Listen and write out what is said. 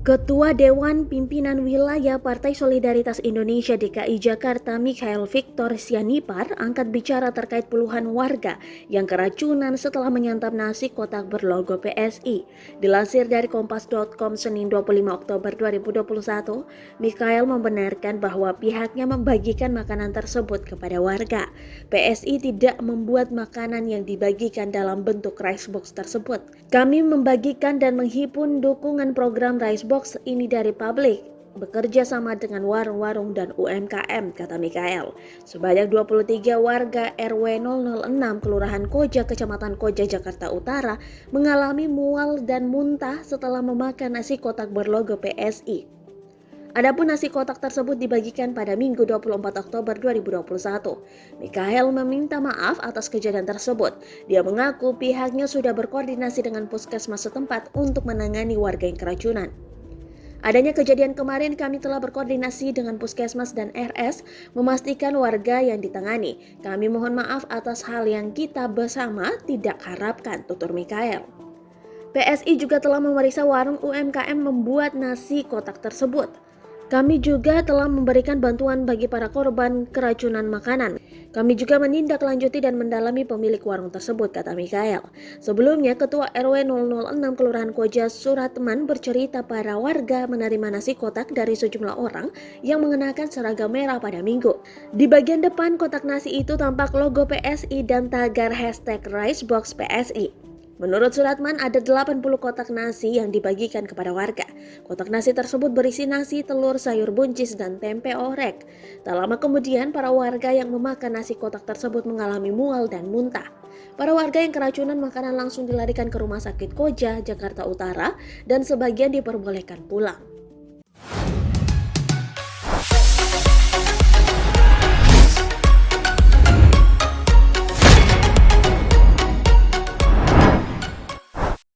Ketua Dewan Pimpinan Wilayah Partai Solidaritas Indonesia DKI Jakarta Mikhail Victor Sianipar angkat bicara terkait puluhan warga yang keracunan setelah menyantap nasi kotak berlogo PSI. Dilansir dari Kompas.com Senin 25 Oktober 2021, Mikhail membenarkan bahwa pihaknya membagikan makanan tersebut kepada warga. PSI tidak membuat makanan yang dibagikan dalam bentuk rice box tersebut. Kami membagikan dan menghimpun dukungan program rice box ini dari publik, bekerja sama dengan warung-warung dan UMKM, kata Mikhail. Sebanyak 23 warga RW 006 Kelurahan Koja, Kecamatan Koja, Jakarta Utara mengalami mual dan muntah setelah memakan nasi kotak berlogo PSI. Adapun nasi kotak tersebut dibagikan pada Minggu 24 Oktober 2021. Mikhail meminta maaf atas kejadian tersebut. Dia mengaku pihaknya sudah berkoordinasi dengan puskesmas setempat untuk menangani warga yang keracunan. Adanya kejadian kemarin, kami telah berkoordinasi dengan puskesmas dan RS memastikan warga yang ditangani. Kami mohon maaf atas hal yang kita bersama tidak harapkan, tutur Mikhail. PSI juga telah memeriksa warung UMKM membuat nasi kotak tersebut. Kami juga telah memberikan bantuan bagi para korban keracunan makanan. Kami juga menindaklanjuti dan mendalami pemilik warung tersebut, kata Mikhail. Sebelumnya, Ketua RW 006 Kelurahan Koja Suratman bercerita para warga menerima nasi kotak dari sejumlah orang yang mengenakan seragam merah pada Minggu. Di bagian depan kotak nasi itu tampak logo PSI dan tagar #RiceBoxPSI. Menurut Suratman, ada 80 kotak nasi yang dibagikan kepada warga. Kotak nasi tersebut berisi nasi, telur, sayur buncis, dan tempe orek. Tak lama kemudian, para warga yang memakan nasi kotak tersebut mengalami mual dan muntah. Para warga yang keracunan makanan langsung dilarikan ke Rumah Sakit Koja, Jakarta Utara, dan sebagian diperbolehkan pulang.